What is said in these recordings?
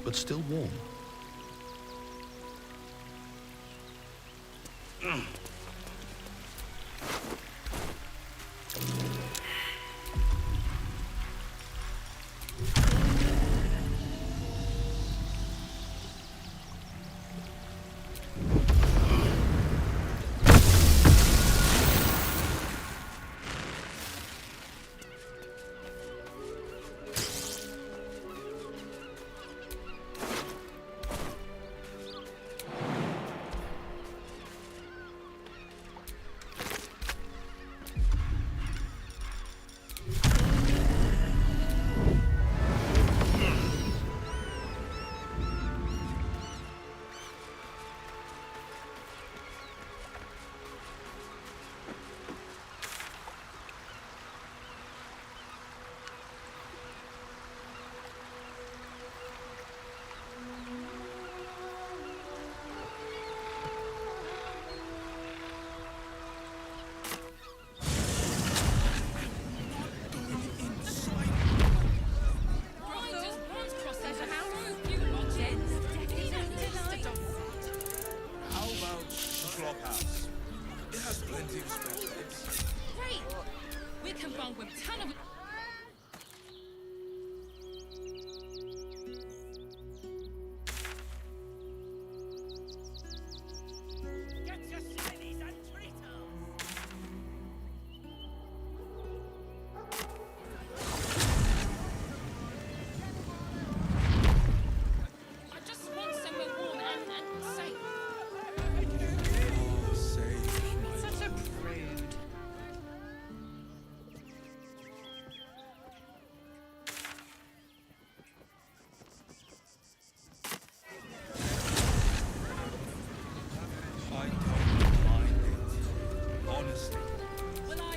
but still warm.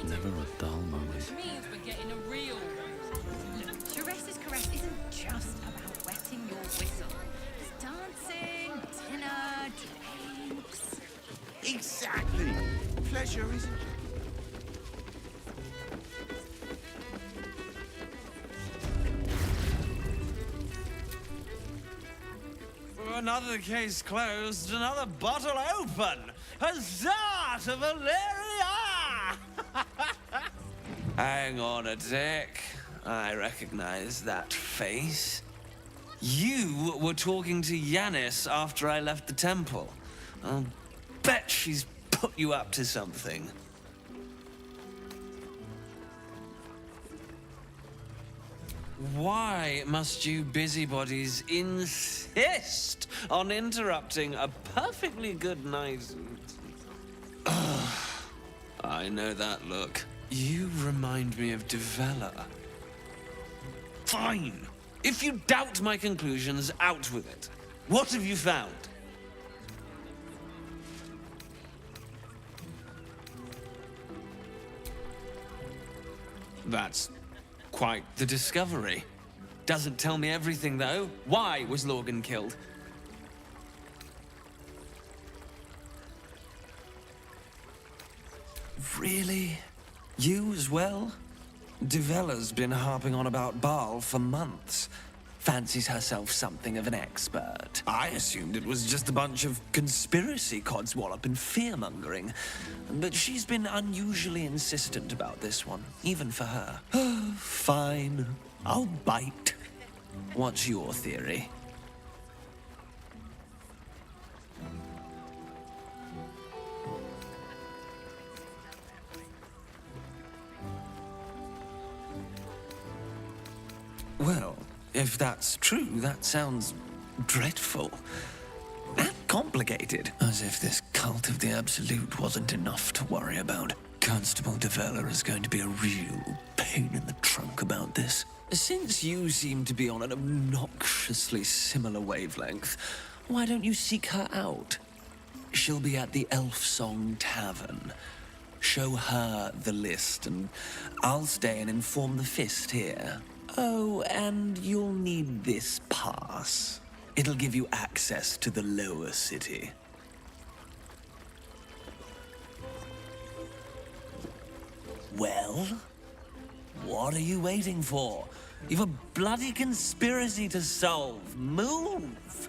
Never a dull moment. Which means we're getting a real one. Look, Therese's caress isn't just about wetting your whistle. It's dancing, dinner, drinks. Exactly. Pleasure isn't... Another case closed, another bottle open. Huzzah to Valeria! Hang on a tick. I recognize that face. You were talking to Yanis after I left the temple. I'll bet she's put you up to something. Why must you busybodies insist on interrupting a perfectly good night? I know that look. You remind me of Devella. Fine. If you doubt my conclusions, out with it. What have you found? That's quite the discovery. Doesn't tell me everything, though. Why was Lorgan killed? Really? You as well? Devella's been harping on about Baal for months. Fancies herself something of an expert. I assumed it was just a bunch of conspiracy codswallop and fear-mongering. But she's been unusually insistent about this one, even for her. Fine. I'll bite. What's your theory? Well, if that's true, that sounds dreadful. And complicated. As if this cult of the Absolute wasn't enough to worry about. Constable Devella is going to be a real pain in the trunk about this. Since you seem to be on an obnoxiously similar wavelength, why don't you seek her out? She'll be at the Elf Song Tavern. Show her the list, and I'll stay and inform the Fist here. Oh, and you'll need this pass. It'll give you access to the lower city. Well, what are you waiting for? You've a bloody conspiracy to solve. Move!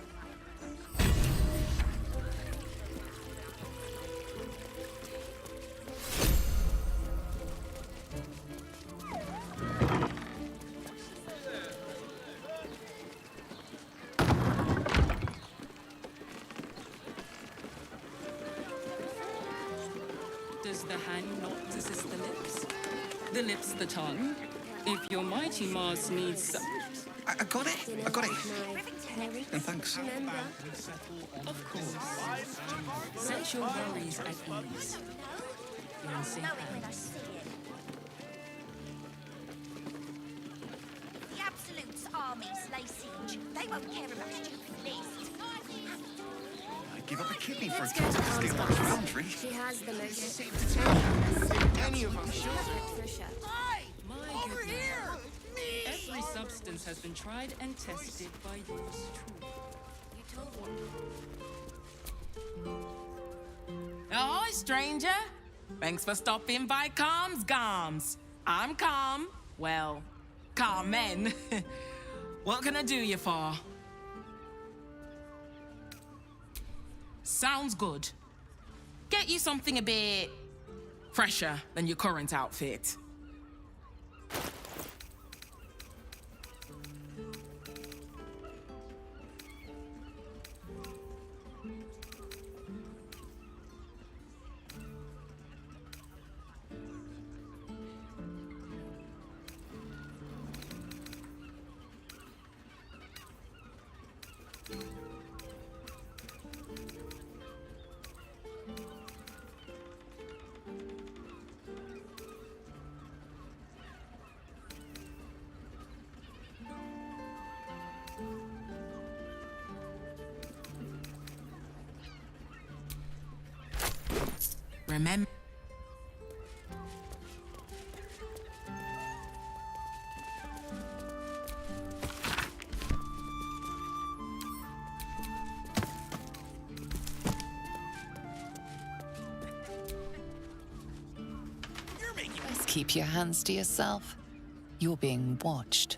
Does the hand not assist the lips? The lips the tongue? If your mighty Mars needs some... I got it. I got it. And thanks. Of course. Set your worries at ease. You're in safe hands. The Absolute's armies lay siege. They won't care about stupid lists. I'd give up a kidney for a Let's go to task to steal Hans' that boundary. She has the most Any of us. for sure. My goodness. Every substance has been tried and tested by yours truly. You told me. Ahoy, stranger! Thanks for stopping by Calm's Gums. I'm Calm. Well, Carmen. What can I do you for? Sounds good. Get you something a bit fresher than your current outfit. Remember. Just keep your hands to yourself. You're being watched.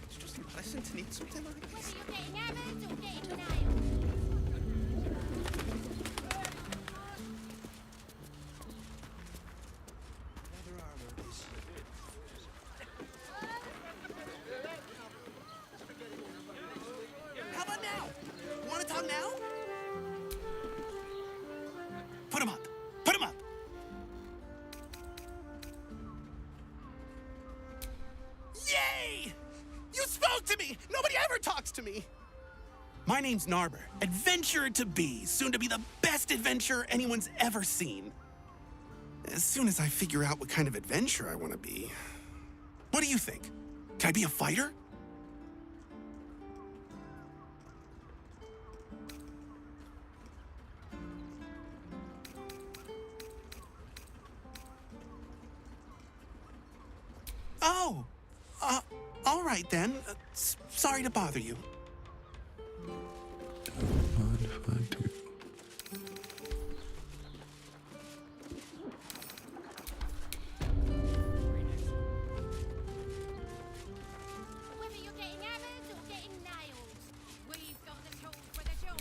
It's just impressive to need something like this. You're getting hammered or getting nailed. How about now? Want to talk now? Put him up. Put him up. Yay! You spoke to me! Nobody ever talks to me! My name's Narber, adventurer to be, soon to be the best adventurer anyone's ever seen. As soon as I figure out what kind of adventurer I want to be. What do you think? Can I be a fighter? Oh, all right then. Sorry to bother you. Mind if I do? Whether you're getting hammered or getting nailed, we've got the tools for the job.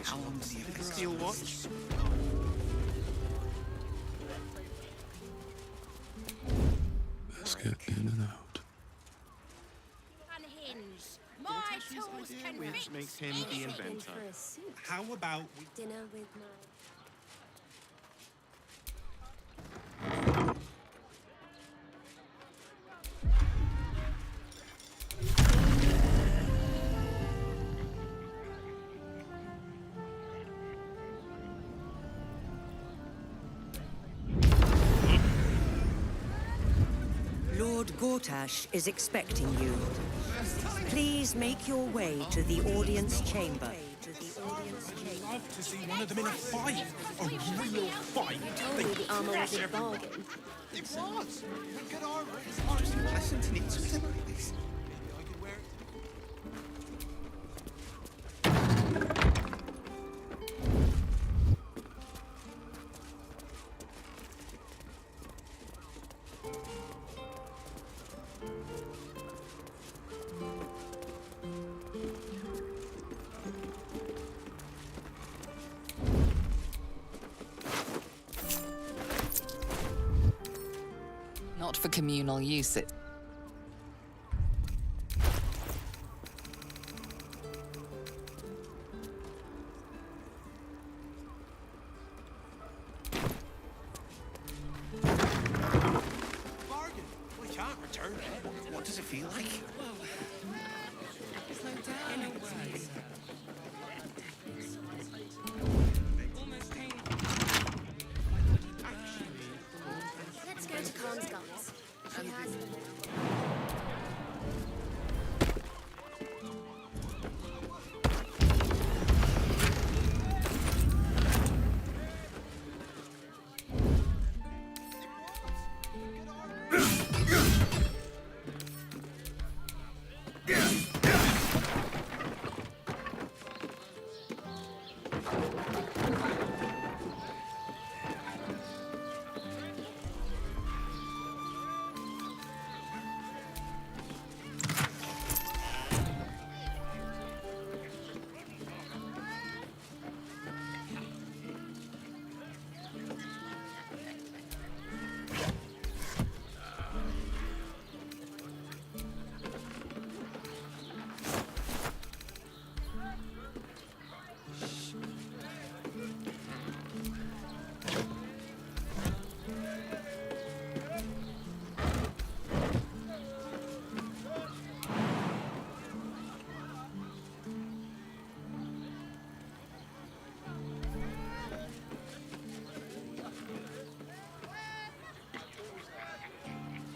How long does he have a steel watch? Let's get in and out. Unhinged. My tools can Which fix makes him the anything. inventor. For a suit. How about we... Dinner with my... Lord Gortash is expecting you. Please make your way to the audience chamber. Love to see one of them in a fight. A real fight. Told me the armor was a bargain. It was. Good armor. It's just impressive to need something like this. I could wear it. not for communal use. Bargain. We can't return it. What does it feel like? Slow down. In a word. Almost painful. Let's go to Khan's Gums. She has...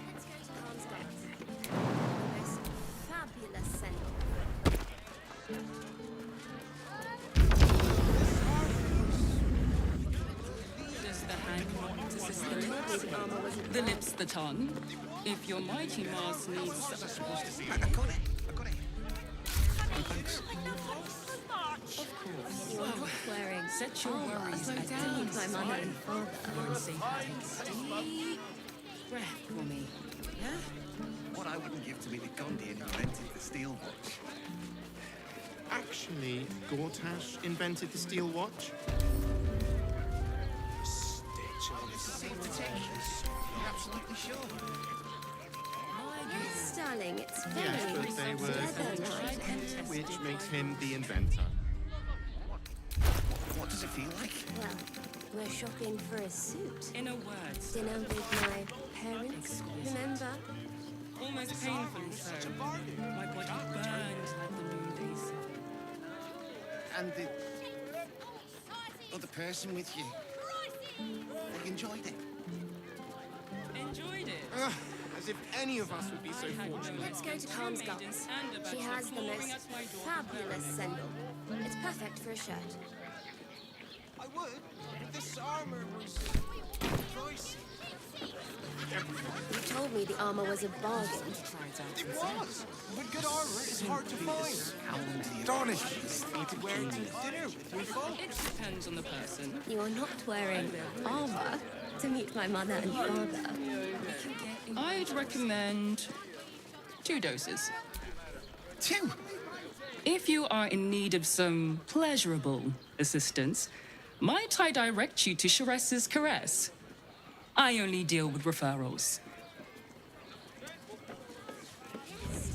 Let's go to Khan's Gums. The most fabulous scent. Does the hand not assist the lips? The lips the tongue? If your mighty mass needs... I got it. Thanks. You're not wearing Set your worries at to meet my ease. mother and father. And say, take a deep breath for me. Yeah? What I wouldn't give to be the Gondian who invented the steel watch. Actually, Gortash invented the steel watch. Stitch on the seam to take. You're absolutely sure? Yes, darling, it's Yes, very but they were together. which makes him the inventor. What does it feel like? Well, we're shopping for a suit. In a word, Dinner with my parents, remember? almost painfully so. My body burned like the noondays. And the other person with you, they enjoyed it. Enjoyed it. As if any of us would be so fortunate. Let's go to Khan's Gums. She has the most fabulous sandal. It's perfect for a shirt. I would, if this armor was pricey. You told me the armor was a bargain. It was, but good armor is hard to find. Astonishing. You could wear it to dinner with your folks. It depends on the person. You are not wearing armor to meet my mother and father. I'd recommend 2 doses. 2? If you are in need of some pleasurable assistance, might I direct you to Chares's Caress? I only deal with referrals.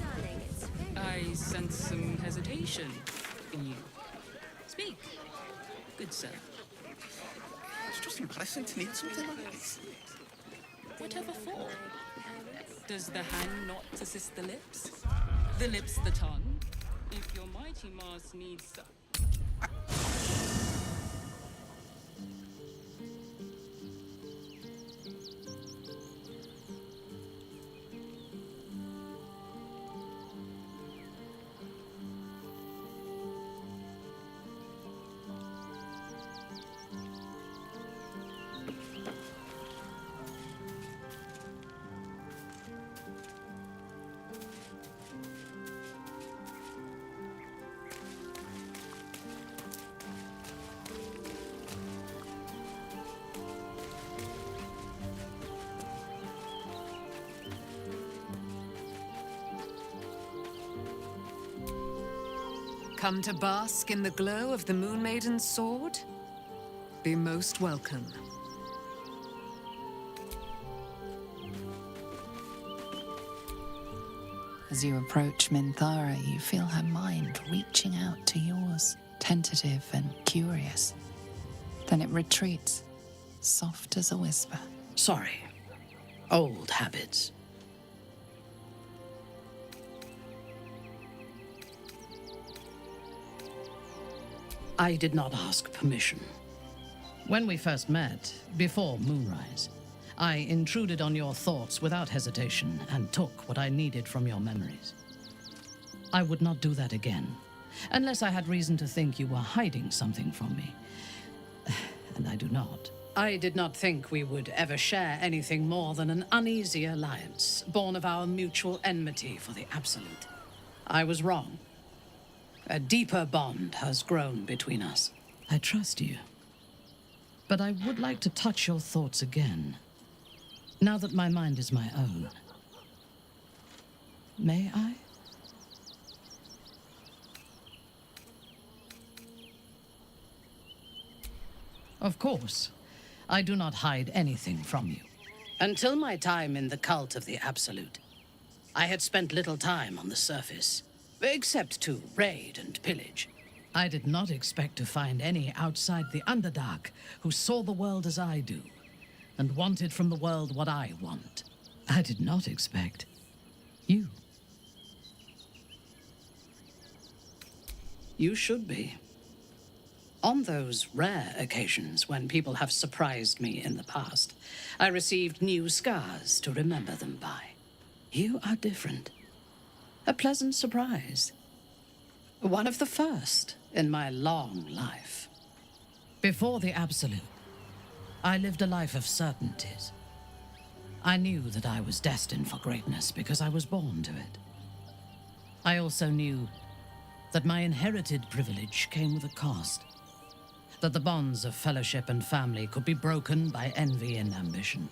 Darling, it's very... I sense some hesitation in you. Speak, good sir. It's just embarrassing to need something like this. Whatever for? Does the hand not assist the lips? The lips the tongue? If your mighty mass needs... Come to bask in the glow of the Moon Maiden's sword? Be most welcome. As you approach Minthara, you feel her mind reaching out to yours, tentative and curious. Then it retreats, soft as a whisper. Sorry. Old habits. I did not ask permission. When we first met, before moonrise, I intruded on your thoughts without hesitation and took what I needed from your memories. I would not do that again, unless I had reason to think you were hiding something from me. And I do not. I did not think we would ever share anything more than an uneasy alliance, born of our mutual enmity for the Absolute. I was wrong. A deeper bond has grown between us. I trust you. But I would like to touch your thoughts again, now that my mind is my own. May I? Of course. I do not hide anything from you. Until my time in the cult of the Absolute, I had spent little time on the surface, except to raid and pillage. I did not expect to find any outside the Underdark who saw the world as I do, and wanted from the world what I want. I did not expect you. You should be. On those rare occasions when people have surprised me in the past, I received new scars to remember them by. You are different. A pleasant surprise. One of the first in my long life. Before the Absolute, I lived a life of certainties. I knew that I was destined for greatness because I was born to it. I also knew that my inherited privilege came with a cost. That the bonds of fellowship and family could be broken by envy and ambition.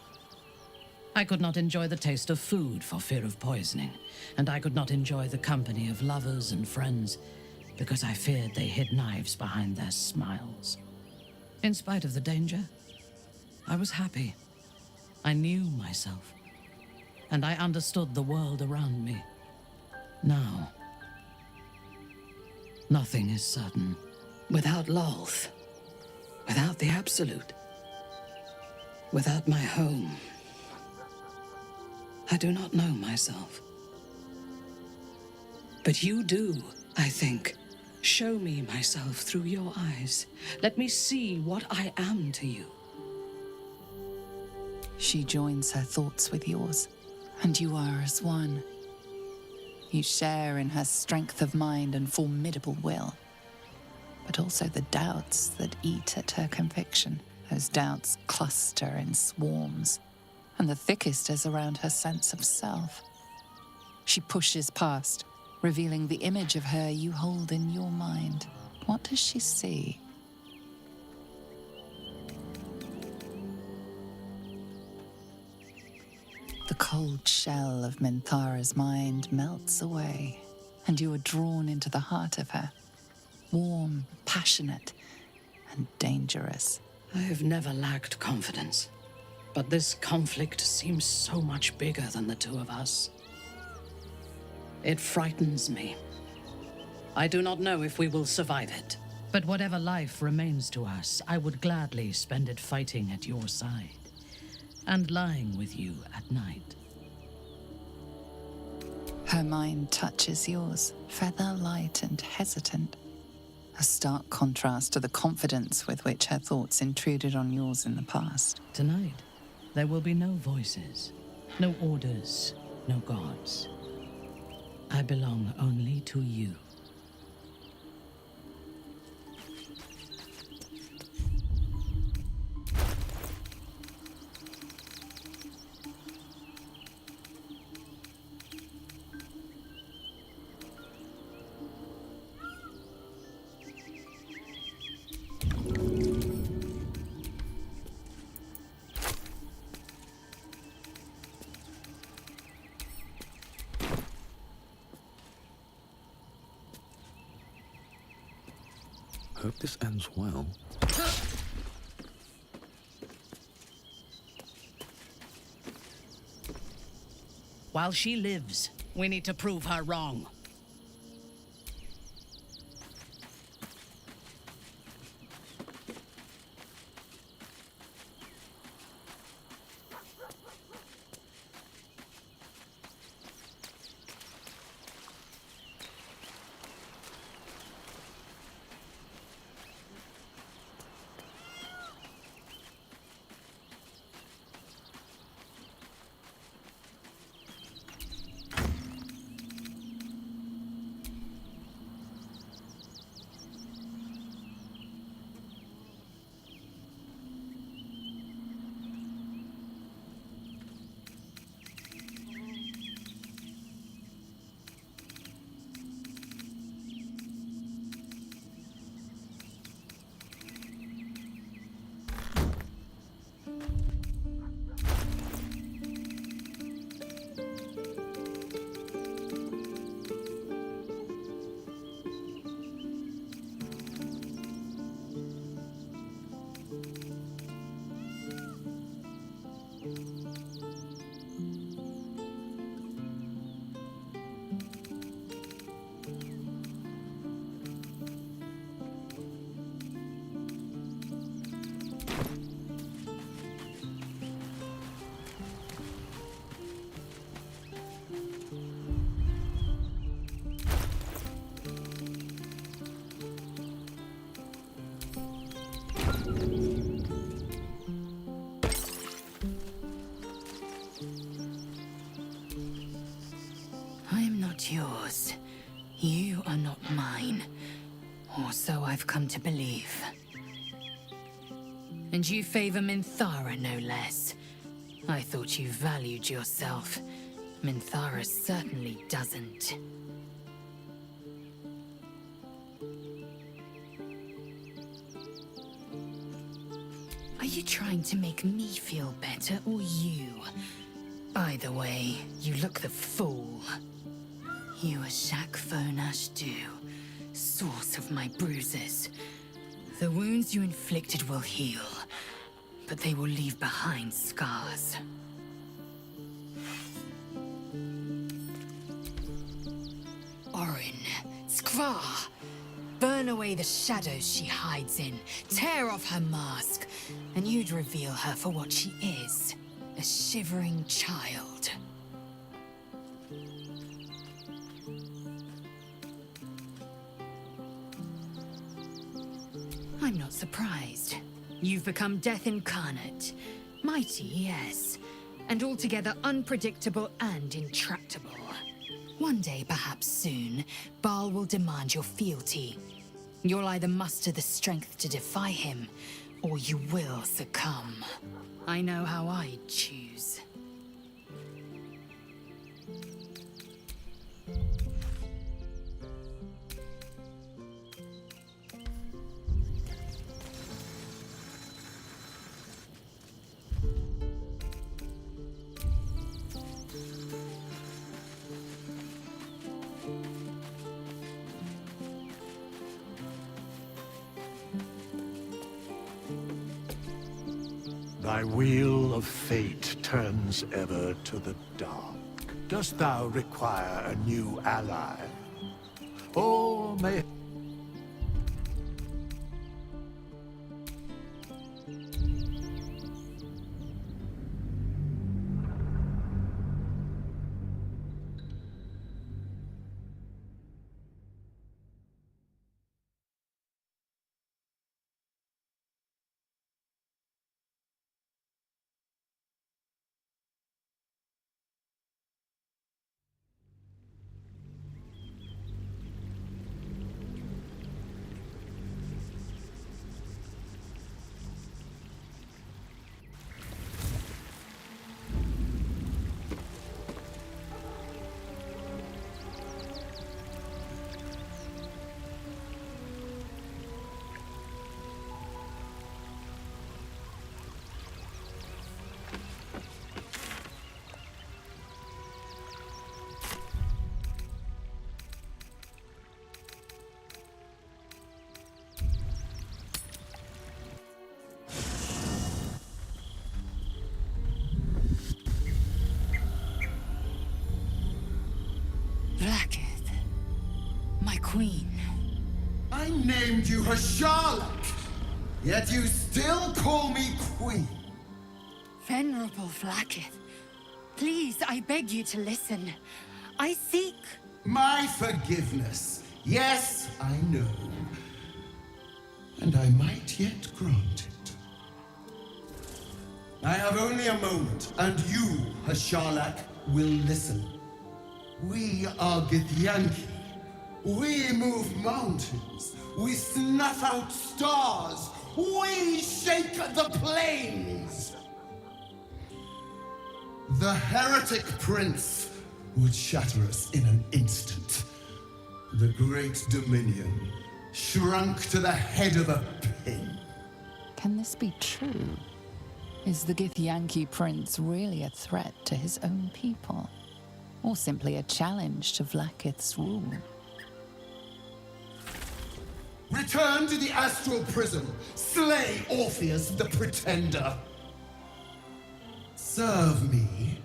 I could not enjoy the taste of food for fear of poisoning, and I could not enjoy the company of lovers and friends because I feared they hid knives behind their smiles. In spite of the danger, I was happy. I knew myself, and I understood the world around me. Now, nothing is certain. Without Lolth, without the Absolute, without my home, I do not know myself. But you do, I think. Show me myself through your eyes. Let me see what I am to you. She joins her thoughts with yours, and you are as one. You share in her strength of mind and formidable will, but also the doubts that eat at her conviction. Those doubts cluster in swarms, and the thickest is around her sense of self. She pushes past, revealing the image of her you hold in your mind. What does she see? The cold shell of Minthara's mind melts away, and you are drawn into the heart of her. Warm, passionate, and dangerous. I have never lacked confidence, but this conflict seems so much bigger than the two of us. It frightens me. I do not know if we will survive it, but whatever life remains to us, I would gladly spend it fighting at your side and lying with you at night. Her mind touches yours, feather light and hesitant. A stark contrast to the confidence with which her thoughts intruded on yours in the past. Tonight, there will be no voices, no orders, no gods. I belong only to you. Hope this ends well. While she lives, We need to prove her wrong. I'm not yours. You are not mine. Or so I've come to believe. And you favor Minthara, no less. I thought you valued yourself. Minthara certainly doesn't. Are you trying to make me feel better, or you? Either way, you look the fool. You are Shakfonash Du, source of my bruises. The wounds you inflicted will heal, but they will leave behind scars. Orin, Skvar! Burn away the shadows she hides in, tear off her mask, and you'd reveal her for what she is, a shivering child. I'm not surprised. You've become death incarnate. Mighty, yes, and altogether unpredictable and intractable. One day, perhaps soon, Baal will demand your fealty. You'll either muster the strength to defy him, or you will succumb. I know how I'd choose. Thy wheel of fate turns ever to the dark. Dost thou require a new ally? Or may... queen. I named you Hasharlak, yet you still call me queen. Venerable Vlaakith, please, I beg you to listen. I seek... My forgiveness. Yes, I know. And I might yet grant it. I have only a moment, and you, Hasharlak, will listen. We are Githyanki. We move mountains. We snuff out stars. We shake the plains. The heretic prince would shatter us in an instant. The great dominion shrunk to the head of a pin. Can this be true? Is the Githyanki prince really a threat to his own people? Or simply a challenge to Vlaakith's rule? Return to the astral prism. Slay Orpheus the Pretender. Serve me,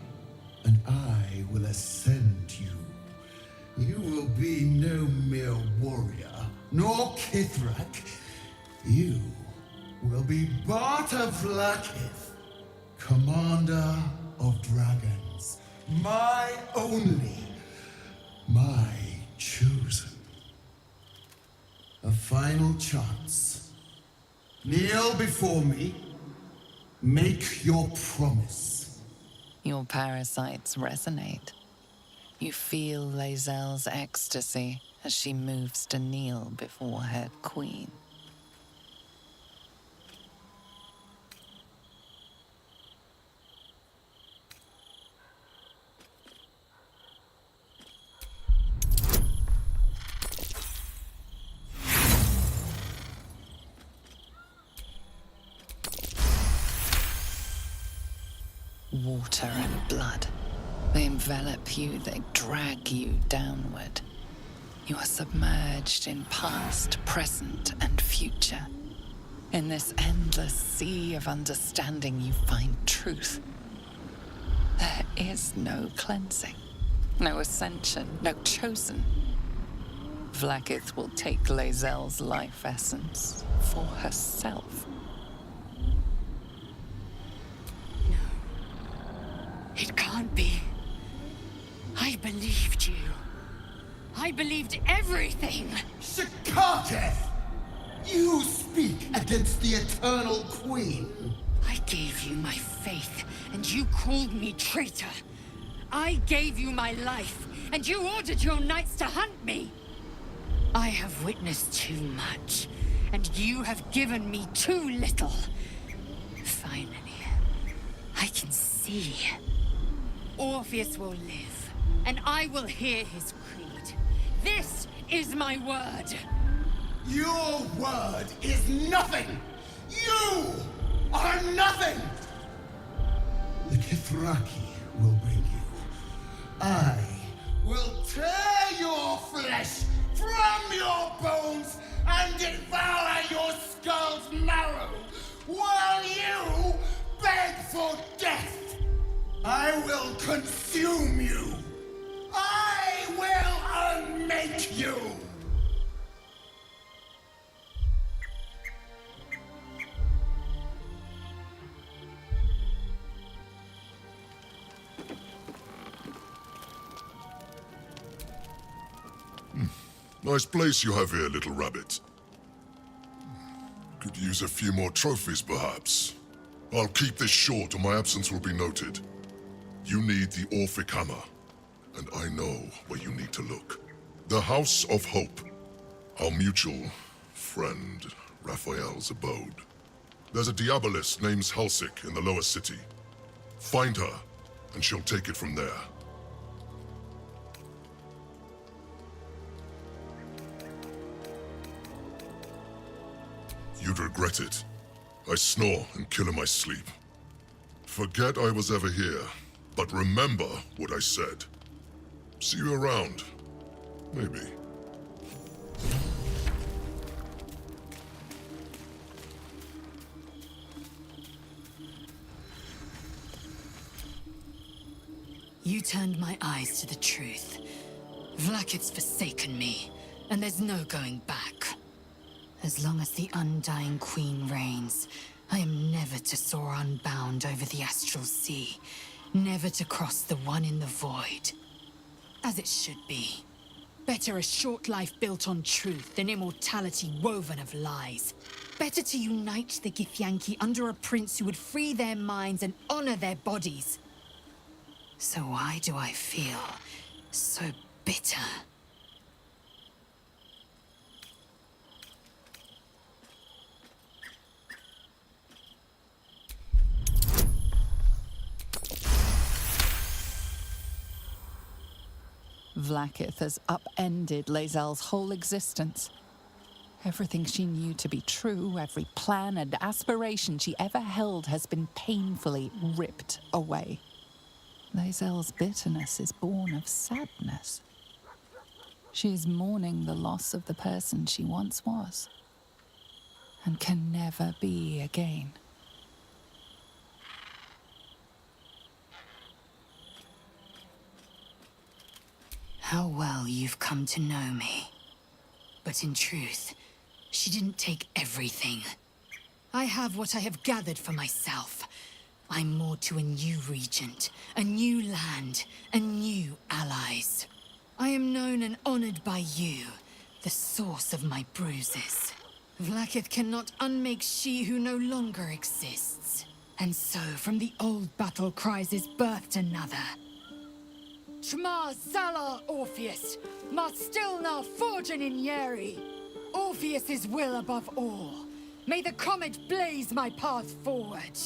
and I will ascend you. You will be no mere warrior, nor Kithrak. You will be Barta Vlaakith, commander of dragons. My only, my chosen. A final chance. Kneel before me. Make your promise. Your parasites resonate. You feel Lae'zel's ecstasy as she moves to kneel before her queen. Water and blood. They envelop you, they drag you downward. You are submerged in past, present, and future. In this endless sea of understanding, you find truth. There is no cleansing, no ascension, no chosen. Vlaakith will take Lae'zel's life essence for herself. It can't be. I believed you. I believed everything. Shikaketh! You speak against the Eternal Queen. I gave you my faith, and you called me traitor. I gave you my life, and you ordered your knights to hunt me. I have witnessed too much, and you have given me too little. Finally, I can see. Orpheus will live, and I will hear his creed. This is my word. Your word is nothing! You are nothing! The Kithraki will bring you. I will tear your flesh from your bones and devour your skull's marrow while you beg for death! I will consume you! I will unmake you! Nice place you have here, little rabbit. Could use a few more trophies, perhaps. I'll keep this short or my absence will be noted. You need the Orphic Hammer, and I know where you need to look. The House of Hope, our mutual friend Raphael's abode. There's a Diabolist named Halsik in the lower city. Find her, and she'll take it from there. You'd regret it. I snore and kill in my sleep. Forget I was ever here, but remember what I said. See you around. Maybe. You turned my eyes to the truth. Vlaakith's forsaken me, and there's no going back. As long as the Undying Queen reigns, I am never to soar unbound over the astral sea, never to cross the one in the void. As it should be. Better a short life built on truth than immortality woven of lies. Better to unite the Githyanki under a prince who would free their minds and honor their bodies. So why do I feel so bitter? Vlaakith has upended Lae'zel's whole existence. Everything she knew to be true, every plan and aspiration she ever held has been painfully ripped away. Lae'zel's bitterness is born of sadness. She is mourning the loss of the person she once was, and can never be again. How well you've come to know me. But in truth, she didn't take everything. I have what I have gathered for myself. I'm moored to a new regent, a new land, and new allies. I am known and honored by you, the source of my bruises. Vlaakith cannot unmake she who no longer exists. And so, from the old battle cries is birthed another. Tmar Zalar Orpheus, Marstilnar Forgin in Yeri. Orpheus's will above all. May the comet blaze my path forward.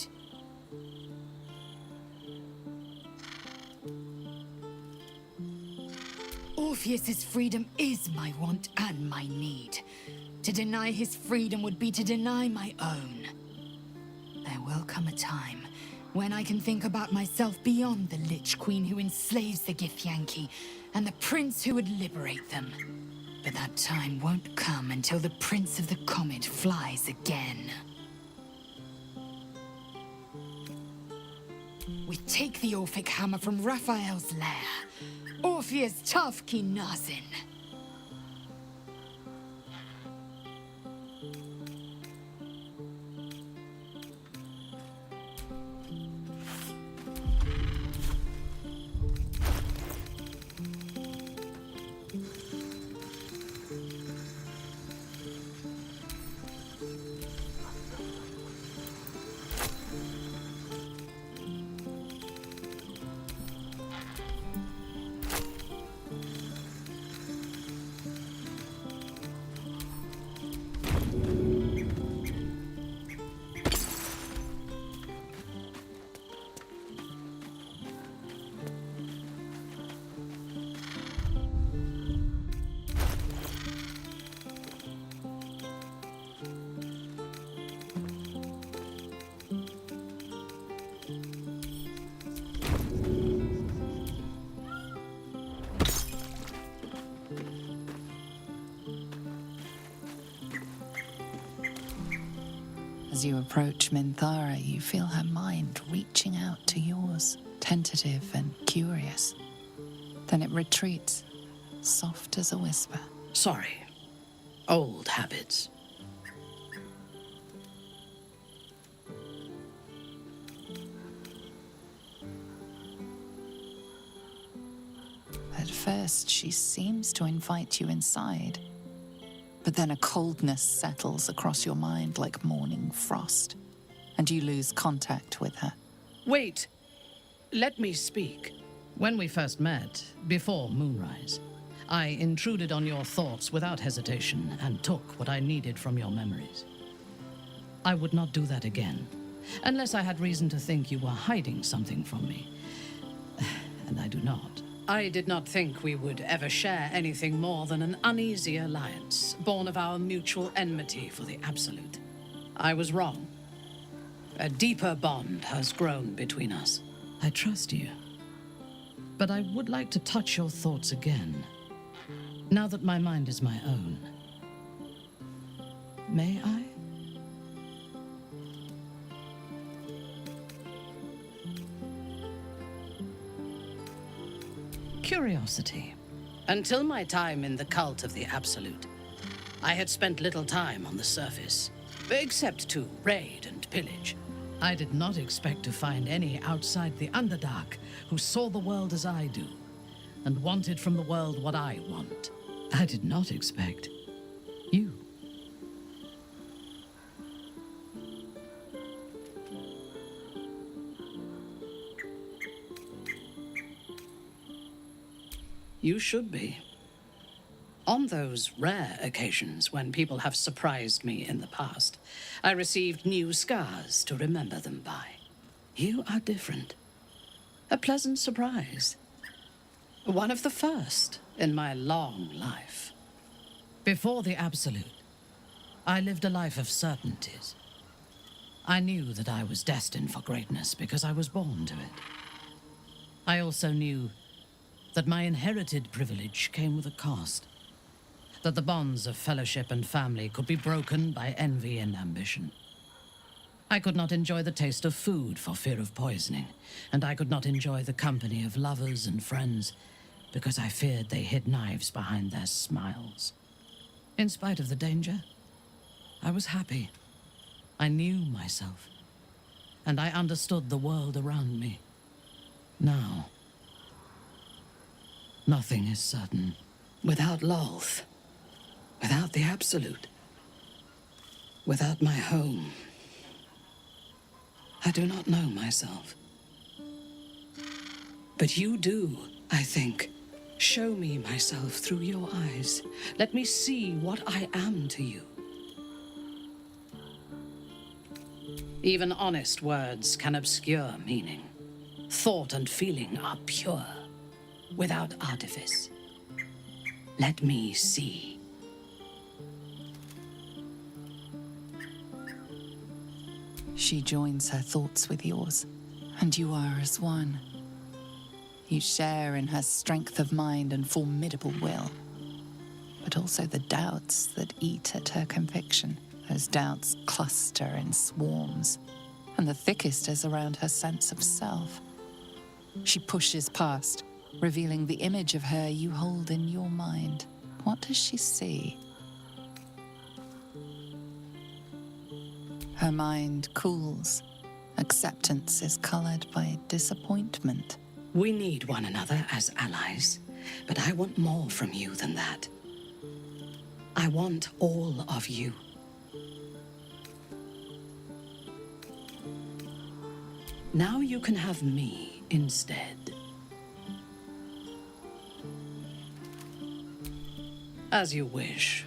Orpheus's freedom is my want and my need. To deny his freedom would be to deny my own. There will come a time when I can think about myself beyond the Lich Queen who enslaves the Githyanki and the prince who would liberate them. But that time won't come until the Prince of the Comet flies again. We take the Orphic hammer from Raphael's lair. Orpheus Tavki Nazin. As you approach Minthara, you feel her mind reaching out to yours, tentative and curious. Then it retreats, soft as a whisper. Sorry. Old habits. At first, she seems to invite you inside. But then a coldness settles across your mind like morning frost, and you lose contact with her. Wait. Let me speak. When we first met, before moonrise, I intruded on your thoughts without hesitation and took what I needed from your memories. I would not do that again, unless I had reason to think you were hiding something from me. And I do not. I did not think we would ever share anything more than an uneasy alliance, born of our mutual enmity for the Absolute. I was wrong. A deeper bond has grown between us. I trust you. But I would like to touch your thoughts again, now that my mind is my own. May I? Curiosity. Until my time in the cult of the Absolute, I had spent little time on the surface, except to raid and pillage. I did not expect to find any outside the Underdark who saw the world as I do, and wanted from the world what I want. I did not expect you. You should be. On those rare occasions when people have surprised me in the past, I received new scars to remember them by. You are different. A pleasant surprise. One of the first in my long life. Before the Absolute, I lived a life of certainties. I knew that I was destined for greatness because I was born to it. I also knew that my inherited privilege came with a cost. That the bonds of fellowship and family could be broken by envy and ambition. I could not enjoy the taste of food for fear of poisoning, and I could not enjoy the company of lovers and friends because I feared they hid knives behind their smiles. In spite of the danger, I was happy. I knew myself, and I understood the world around me. Now, nothing is certain. Without Lolth, without the Absolute, without my home, I do not know myself. But you do, I think. Show me myself through your eyes. Let me see what I am to you. Even honest words can obscure meaning. Thought and feeling are pure, without artifice. Let me see. She joins her thoughts with yours, and you are as one. You share in her strength of mind and formidable will, but also the doubts that eat at her conviction. Those doubts cluster in swarms, and the thickest is around her sense of self. She pushes past, revealing the image of her you hold in your mind. What does she see? Her mind cools. Acceptance is colored by disappointment. We need one another as allies, but I want more from you than that. I want all of you. Now you can have me instead. As you wish.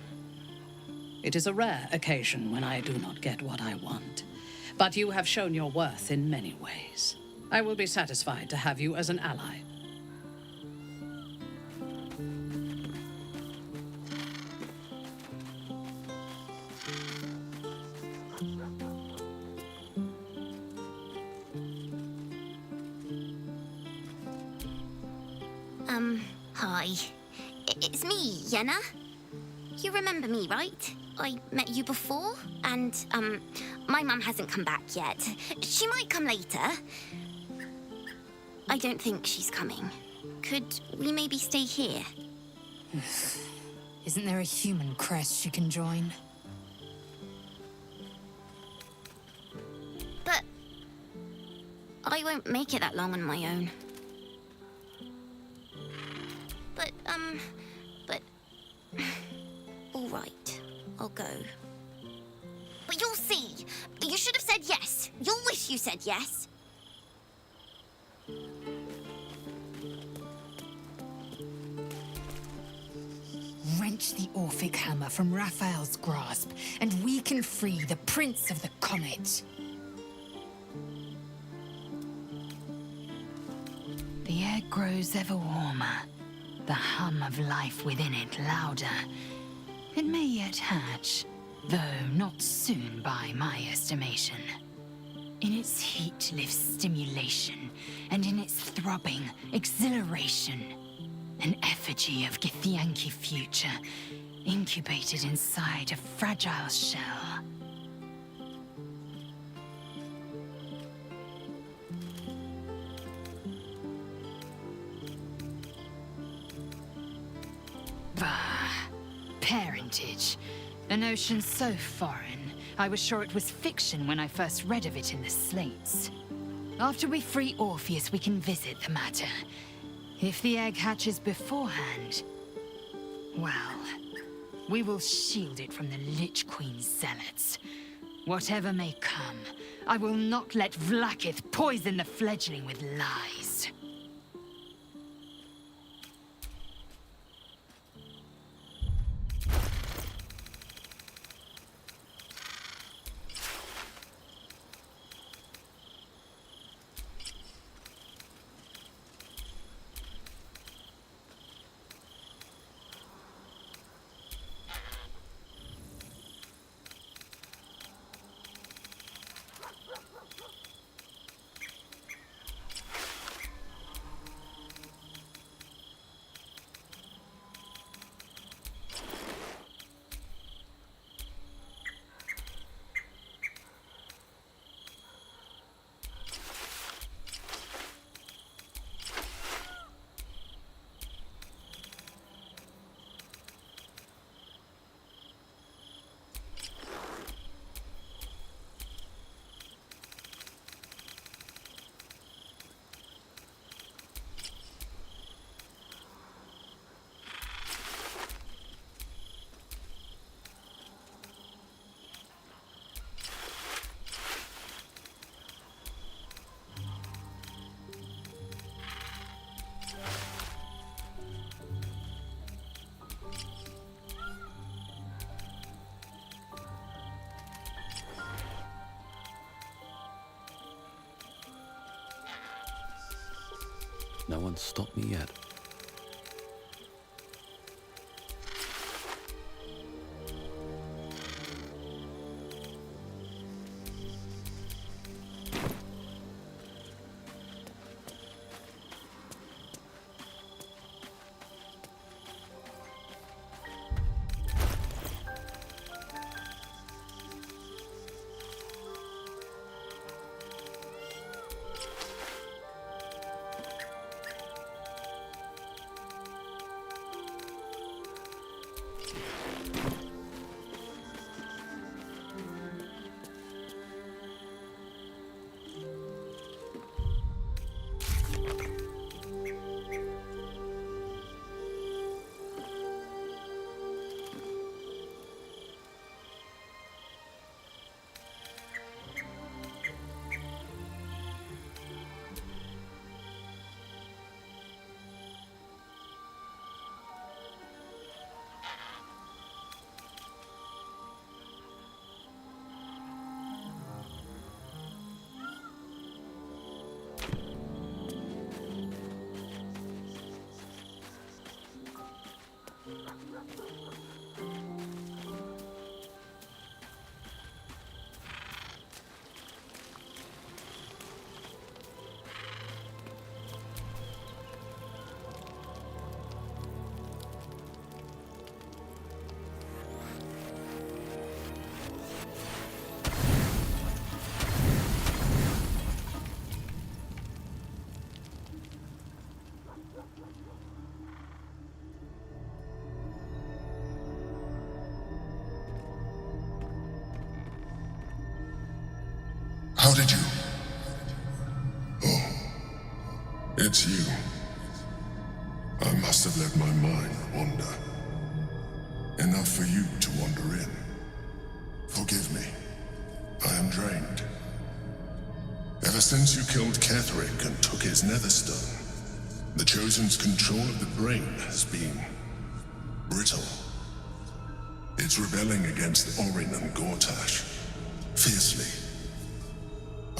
It is a rare occasion when I do not get what I want, but you have shown your worth in many ways. I will be satisfied to have you as an ally. Hi. It's me, Yenna. You remember me, right? I met you before, and, my mum hasn't come back yet. She might come later. I don't think she's coming. Could we maybe stay here? Isn't there a human crest she can join? But I won't make it that long on my own. But all right, I'll go. But you'll see. You should have said yes. You'll wish you said yes. Wrench the Orphic hammer from Raphael's grasp, and we can free the Prince of the Comet. The air grows ever warmer, the hum of life within it louder. It may yet hatch, though not soon by my estimation. In its heat lives stimulation, and in its throbbing, exhilaration. An effigy of Githyanki future, incubated inside a fragile shell. parentage. A notion so foreign, I was sure it was fiction when I first read of it in the slates. After we free Orpheus, we can visit the matter. If the egg hatches beforehand, well, we will shield it from the Lich Queen's zealots. Whatever may come, I will not let Vlaakith poison the fledgling with lies. No one's stopped me yet. How did you? Oh, it's you. I must have let my mind wander. Enough for you to wander in. Forgive me. I am drained. Ever since you killed Ketheric and took his netherstone, the Chosen's control of the brain has been brittle. It's rebelling against Orin and Gortash, fiercely.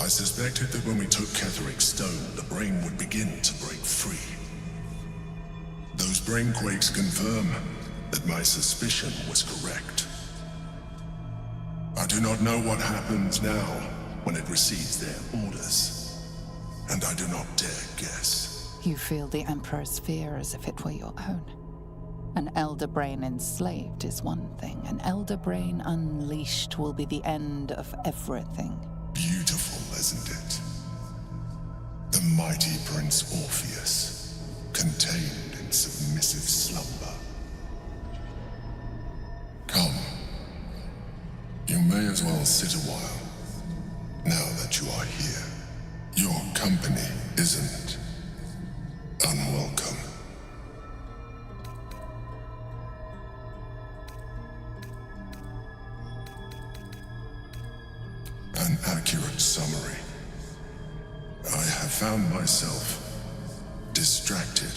I suspected that when we took Ketheric's stone, the brain would begin to break free. Those brain quakes confirm that my suspicion was correct. I do not know what happens now when it receives their orders, and I do not dare guess. You feel the Emperor's fear as if it were your own. An elder brain enslaved is one thing. An elder brain unleashed will be the end of everything. Beautiful, isn't it? The mighty Prince Orpheus, contained in submissive slumber. as well sit a while. Now that you are here, your company isn't unwelcome. An accurate summary. I have found myself distracted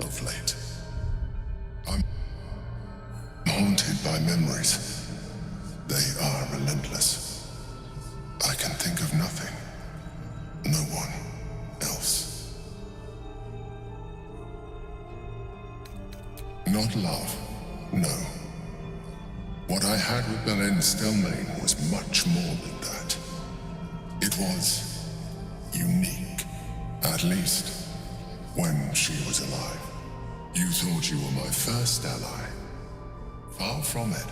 of late. I'm haunted by memories. They are relentless. I can think of nothing. No one else. Not love, no. What I had with Belen Stelmane was much more than that. It was unique, at least when she was alive. You thought you were my first ally. Far from it.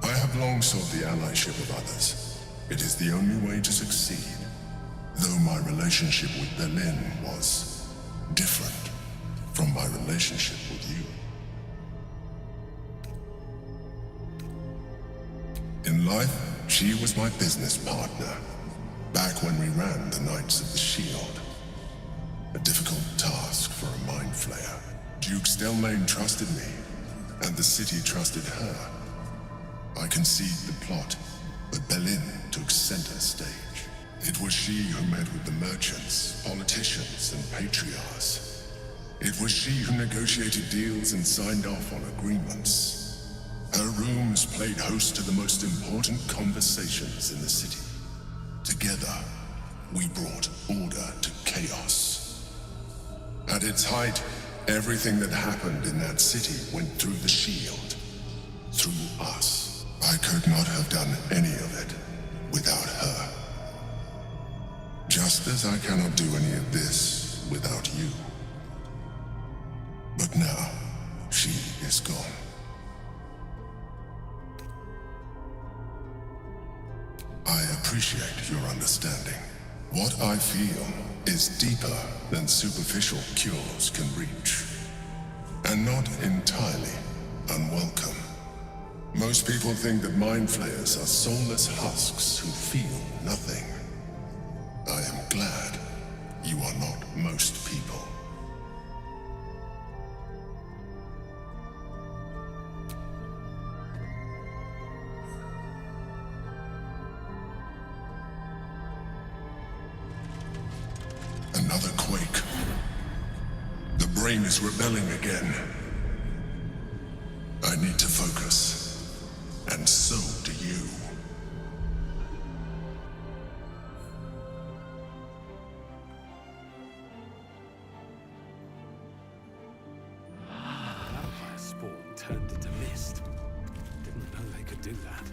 I have long sought the allyship of others. It is the only way to succeed. Though my relationship with Belen was different from my relationship with you. In life, she was my business partner, back when we ran the Knights of the Shield. A difficult task for a mind flayer. Duke Stelmane trusted me, and the city trusted her. I conceived the plot, but Belen took center stage. It was she who met with the merchants, politicians, and patriarchs. It was she who negotiated deals and signed off on agreements. Her rooms played host to the most important conversations in the city. Together, we brought order to chaos. At its height, everything that happened in that city went through the shield. Through us. I could not have done any of it without her. Just as I cannot do any of this without you. But now, she is gone. I appreciate your understanding. What I feel is deeper than superficial cures can reach. And not entirely unwelcome. Most people think that mind flayers are soulless husks who feel nothing. I am glad you are not most people. Another quake. The brain is rebelling again. I need to focus. And so do you. Vampire spawn turned into mist. Didn't know they could do that.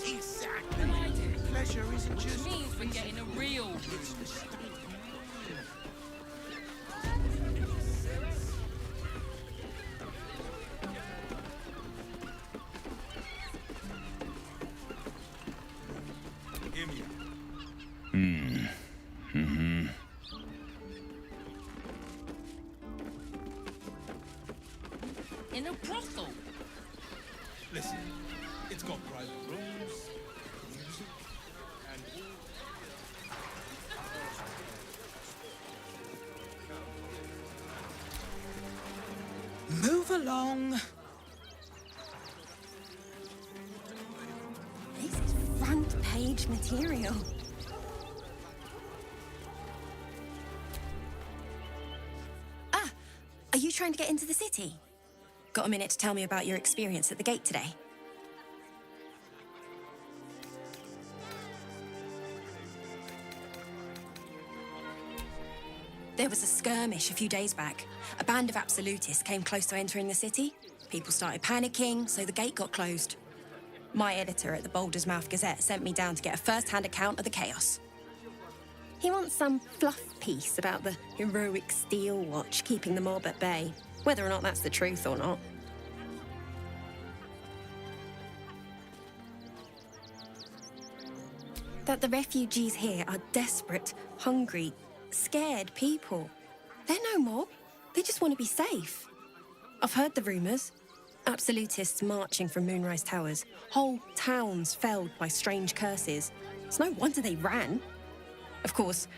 Exactly. Pleasure isn't just means we're getting a real business. In a brothel. Listen, it's got private rooms, music, and Move along. This is front page material. trying to get into the city? Got a minute to tell me about your experience at the gate today? There was a skirmish a few days back. A band of absolutists came close to entering the city. People started panicking, so the gate got closed. My editor at the Baldur's Gazette sent me down to get a first-hand account of the chaos. He wants some fluff piece about the heroic Steel Watch keeping the mob at bay, whether or not that's the truth or not. That the refugees here are desperate, hungry, scared people. They're no mob. They just want to be safe. I've heard the rumours. Absolutists marching from Moonrise Towers. Whole towns felled by strange curses. It's no wonder they ran. Of course,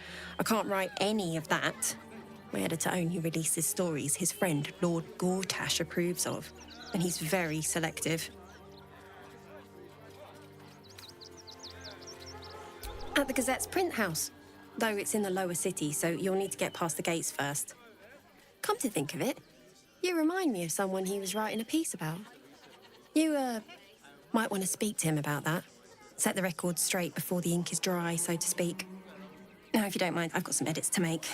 I can't write any of that. My editor only releases stories his friend Lord Gortash approves of, and he's very selective. At the Gazette's print house, though it's in the lower city, so you'll need to get past the gates first. Come to think of it, you remind me of someone he was writing a piece about. You, might want to speak to him about that. Set the record straight before the ink is dry, so to speak. Now, if you don't mind, I've got some edits to make.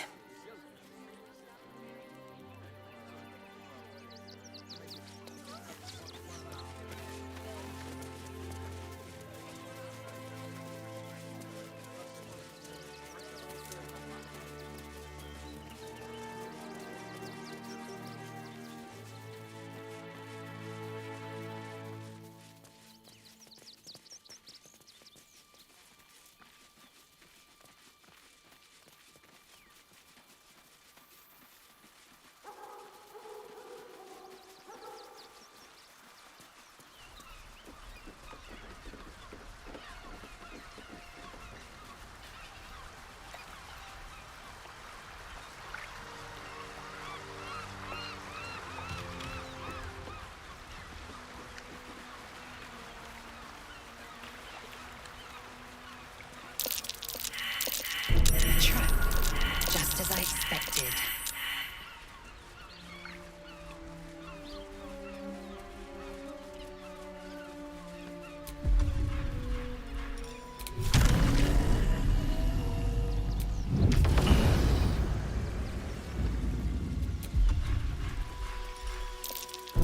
Just as I expected.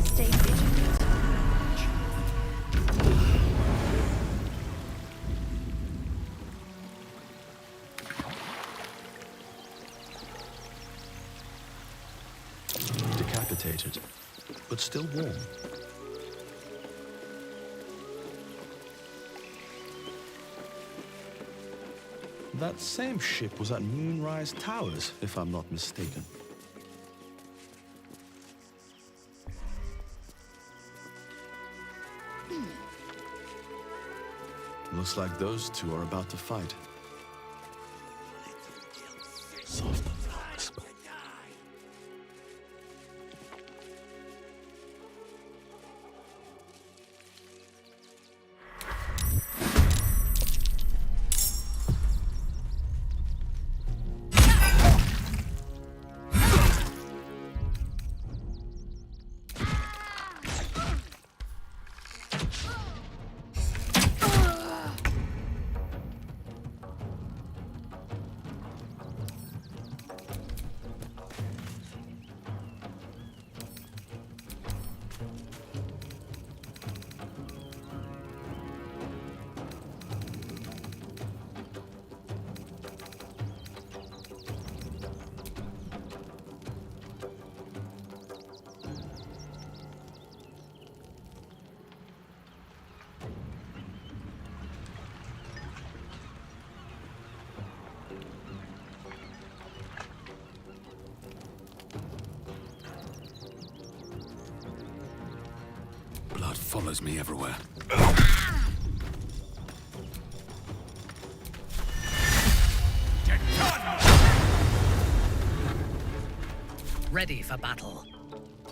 Stay vigilant. Decapitated, but still warm. That same ship was at Moonrise Towers, if I'm not mistaken. Looks like those two are about to fight. Soft flowers. Blood follows me everywhere. Ready for battle.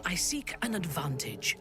I seek an advantage.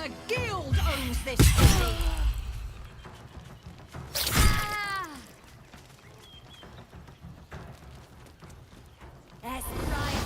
The guild owns this city! That's right.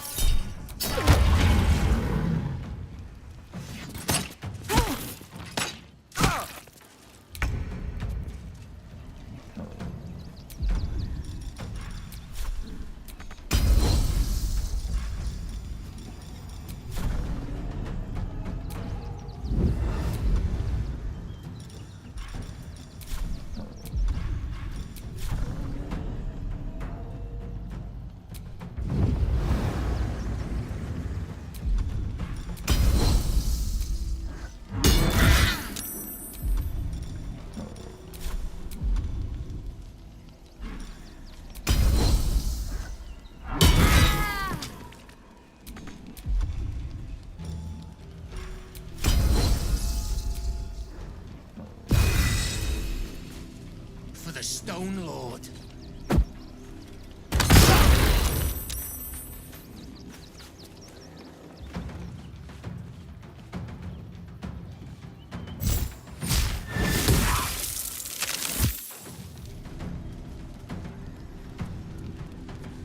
For the Stone Lord.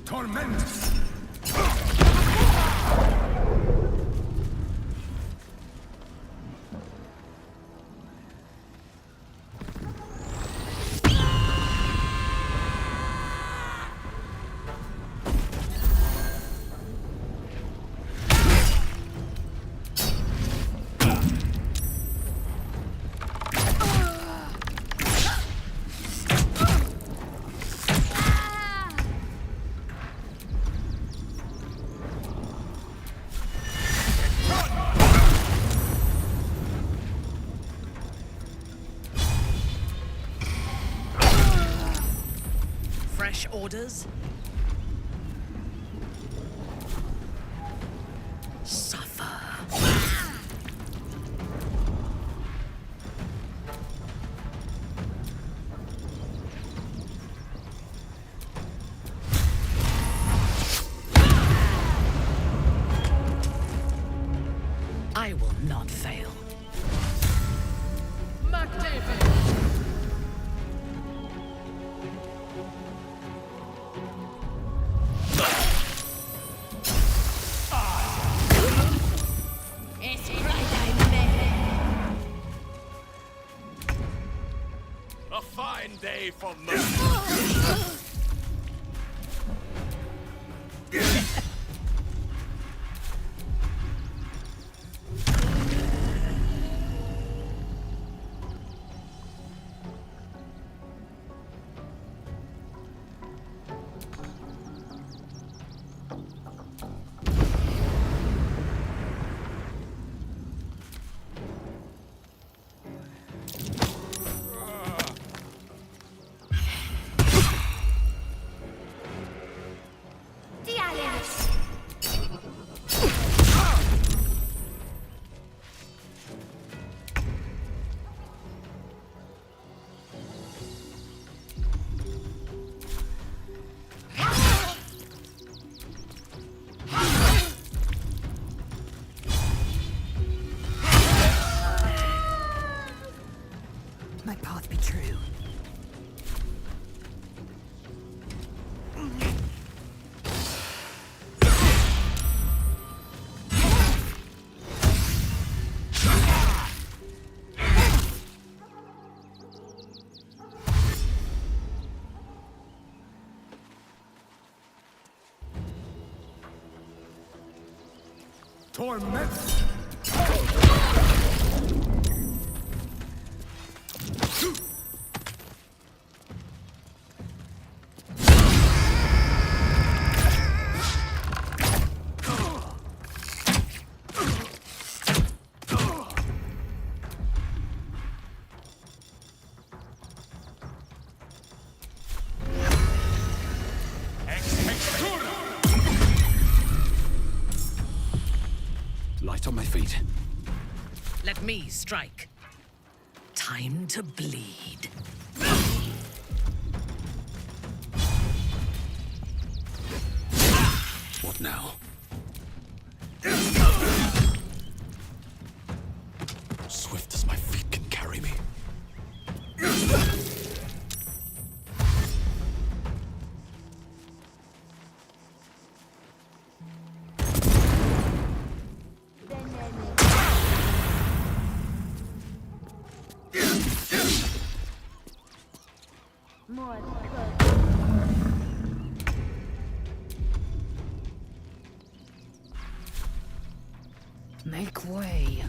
Torment! Fresh orders? Suffer. I will not fail. A fine day for murder. My path be true. Torment! Light on my feet. Let me strike. Time to bleed. What now? Make way.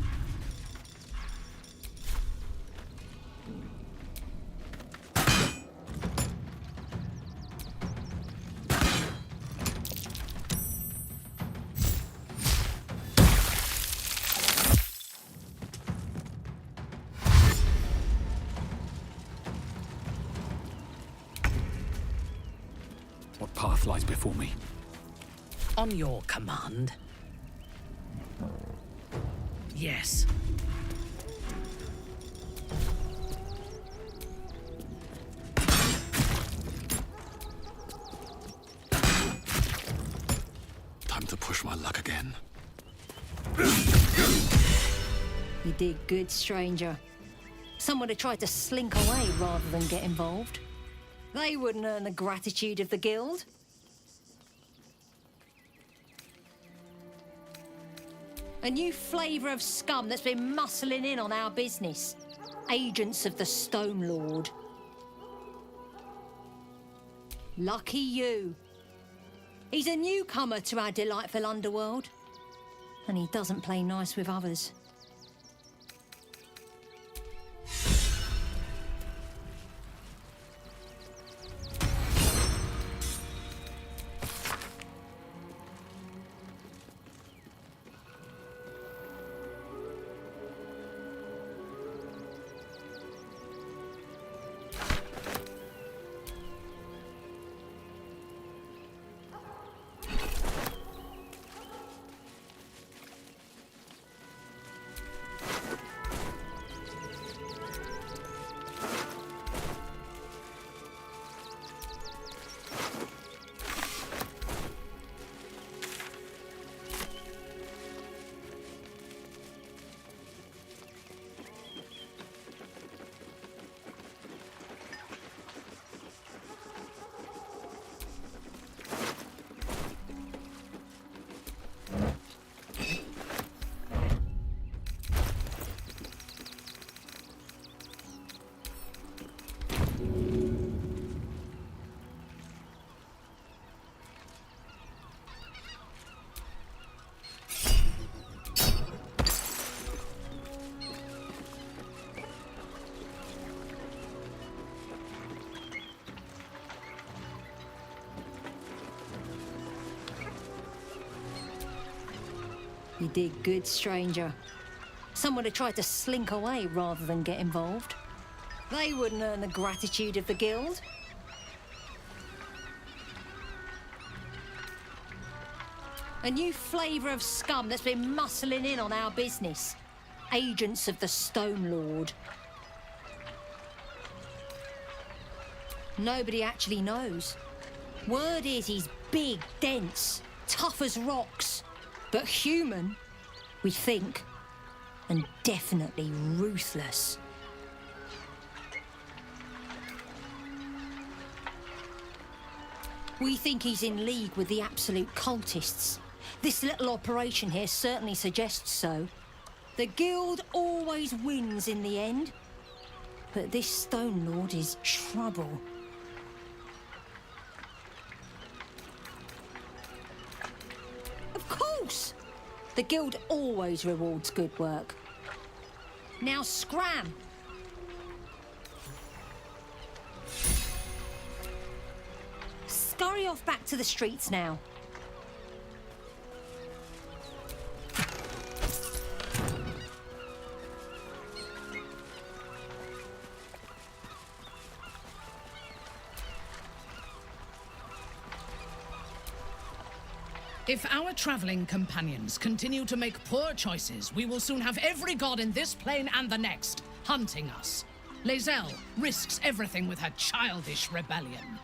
What path lies before me? On your command. Yes. Time to push my luck again. You did good, stranger. Someone had tried to slink away rather than get involved. They wouldn't earn the gratitude of the guild. A new flavour of scum that's been muscling in on our business. Agents of the Stone Lord. Lucky you. He's a newcomer to our delightful underworld. And he doesn't play nice with others. You did good, stranger. Someone had tried to slink away rather than get involved. They wouldn't earn the gratitude of the guild. A new flavour of scum that's been muscling in on our business. Agents of the Stone Lord. Nobody actually knows. Word is he's big, dense, tough as rocks. But human, we think, and definitely ruthless. We think he's in league with the absolute cultists. This little operation here certainly suggests so. The guild always wins in the end. But this Stone Lord is trouble. Of course! The guild always rewards good work. Now scram! Scurry off back to the streets now. If our traveling companions continue to make poor choices, we will soon have every god in this plane and the next hunting us. Lae'zel risks everything with her childish rebellion.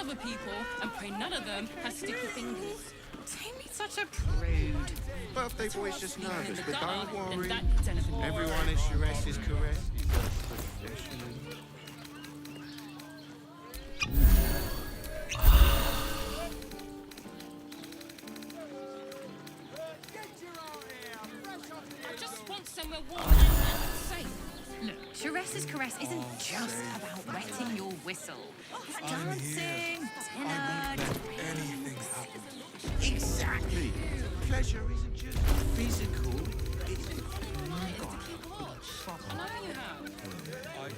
other people and pray none of them has sticky fingers. Don't be such a prude. Birthday boy's just nervous, but don't worry. That Jennifer. Everyone is Sharess is correct. I just want somewhere warm and safe. Look, Sharess's caress isn't just about wetting your whistle. It's dancing, dinner. Anything happen. Exactly. Pleasure isn't just physical. It's I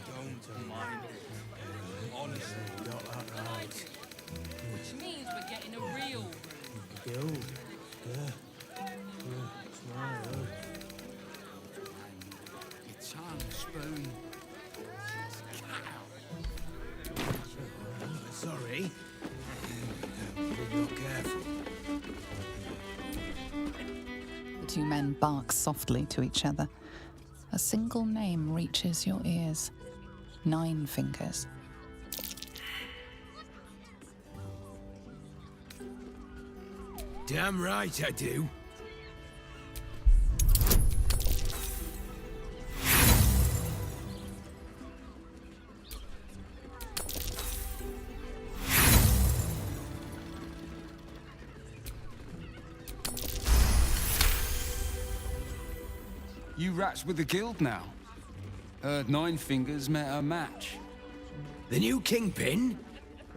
don't mind it. Honestly, got that right. Which means we're getting a real room. Guild. It's not Your tongue, spoon. Sorry. Be careful. The two men bark softly to each other. A single name reaches your ears. 9 Fingers. Damn right I do. You rats with the guild now. Heard 9 Fingers met a match. The new kingpin?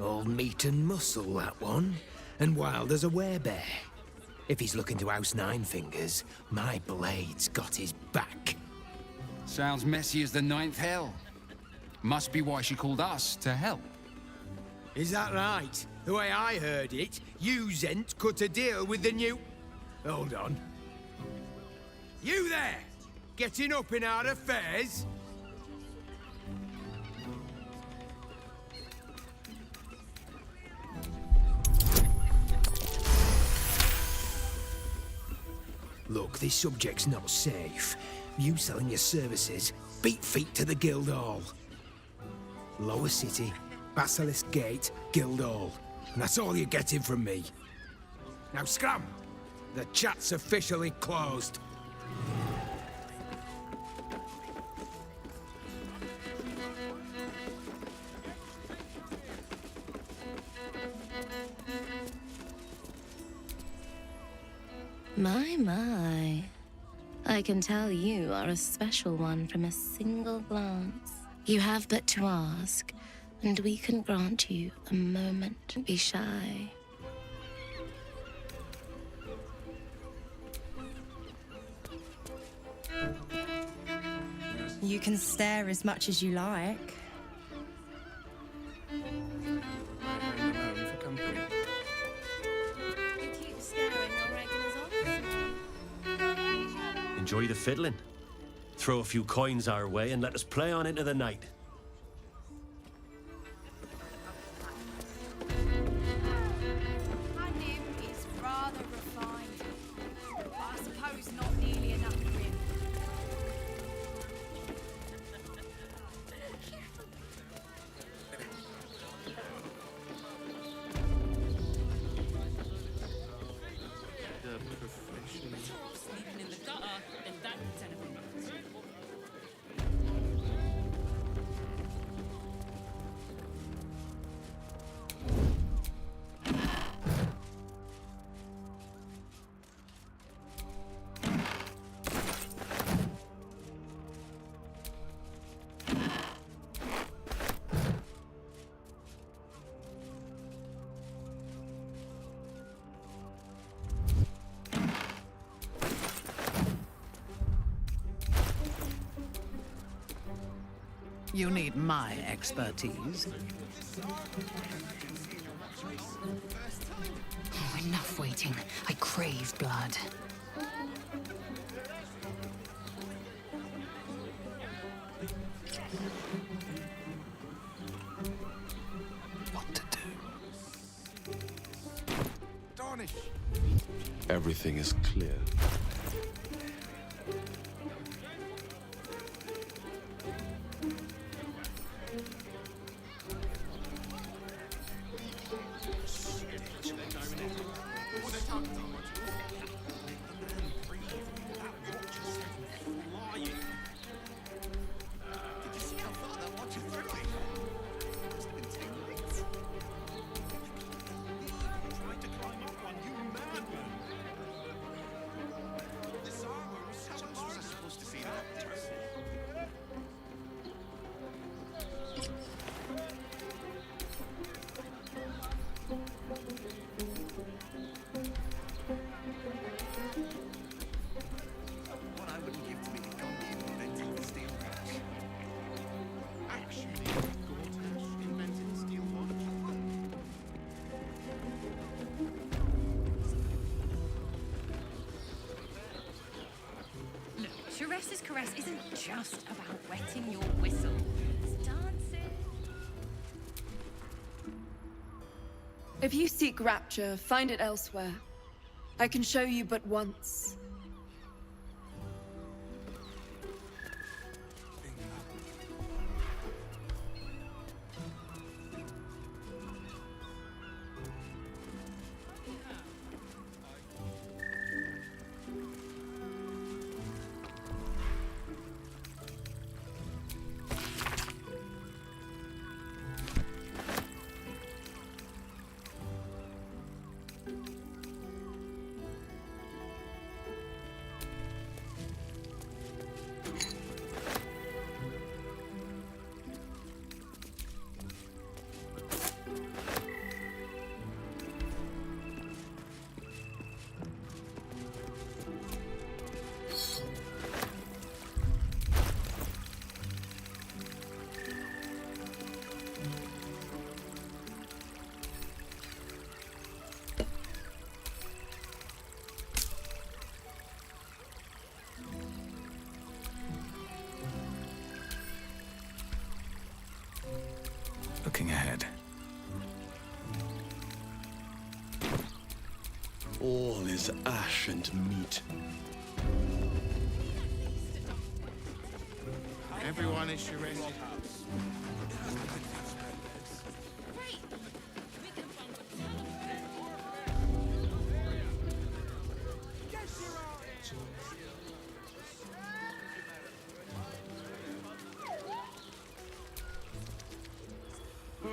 All meat and muscle, that one. And wild as a werebear. If he's looking to oust 9 Fingers, my blade's got his back. Sounds messy as the 9th hell. Must be why she called us to help. Is that right? The way I heard it, you Zent cut a deal with the new... Hold on. You there! Getting up in our affairs? Look, this subject's not safe. You selling your services, beat feet to the Guildhall. Lower City, Basilisk Gate, Guildhall. And that's all you're getting from me. Now scram! The chat's officially closed. My. I can tell you are a special one from a single glance. You have but to ask, and we can grant you a moment to be shy. You can stare as much as you like. Enjoy the fiddling. Throw a few coins our way and let us play on into the night. My nib is rather refined. But I suppose not nearly enough for him. Better off sleeping in the gutter than that Jennifer. You need my expertise. Oh, enough waiting. I crave blood. What to do? Darnish. Everything is clear. What I wouldn't give to be the Gondian who invented the steel watch. Actually, Gortash invented the steel watch. Look, Sharess's caress isn't just about wetting your whistle. It's dancing. If you seek rapture, find it elsewhere. I can show you but once. Looking ahead. All is ash and meat. Everyone is Sharess's.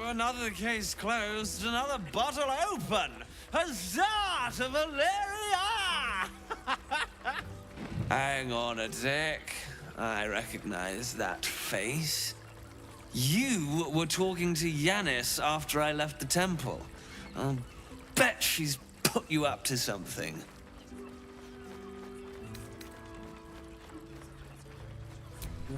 Another case closed, another bottle open. Huzzah to Valeria! Hang on a tick. I recognize that face. You were talking to Yanis after I left the temple. I'll bet she's put you up to something.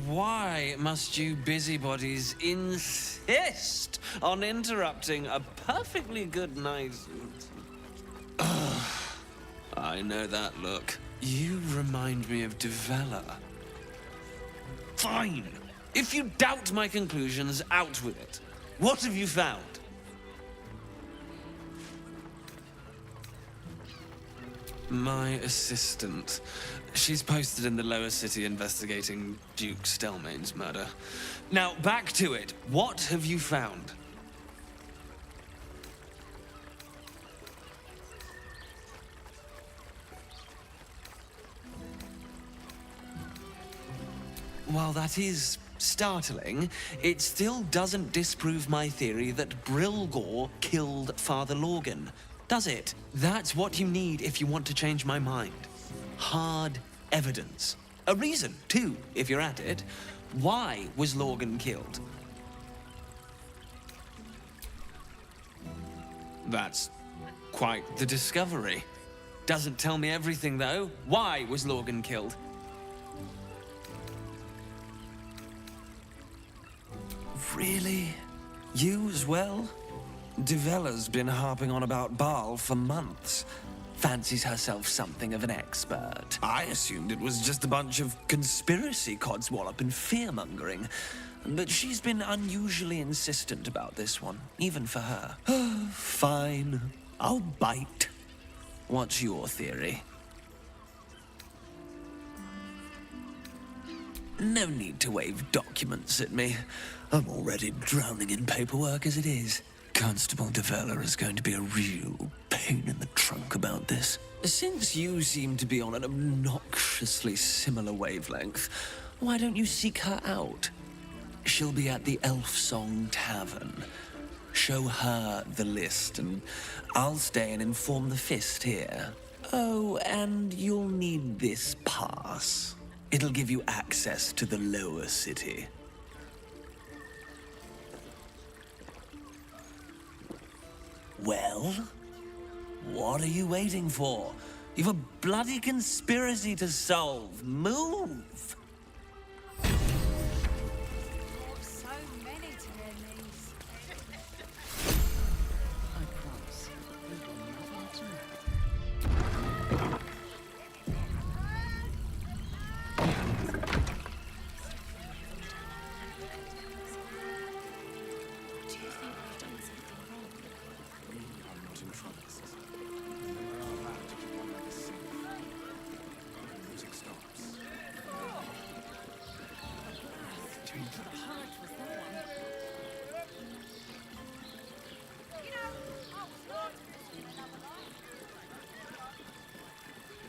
Why must you busybodies insist on interrupting a perfectly good night? I know that look. You remind me of Devella. Fine. If you doubt my conclusions, out with it. What have you found? My assistant. She's posted in the lower city investigating Duke Stelmane's murder. Now, back to it. What have you found? While that is startling, it still doesn't disprove my theory that Brilgor killed Father Lorgan, does it? That's what you need if you want to change my mind. Hard evidence. A reason, too, if you're at it. Why was Lorgan killed? That's quite the discovery. Doesn't tell me everything, though. Why was Lorgan killed? Really? You as well? Devella's been harping on about Baal for months. Fancies herself something of an expert. I assumed it was just a bunch of conspiracy codswallop and fear-mongering. But she's been unusually insistent about this one, even for her. Fine. I'll bite. What's your theory? No need to wave documents at me. I'm already drowning in paperwork as it is. Constable Devella is going to be a real pain in the trunk about this. Since you seem to be on an obnoxiously similar wavelength, why don't you seek her out? She'll be at the Elf Song Tavern. Show her the list, and I'll stay and inform the Fist here. Oh, and you'll need this pass. It'll give you access to the lower city. Well? What are you waiting for? You've a bloody conspiracy to solve. Move! So many to their knees. I promise we will not want to know. Do you think I've done something wrong? We are not in trouble. Remember our vow to keep one another safe. When the music stops.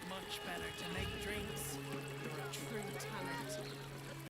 Much better to make drinks. You're a true talent.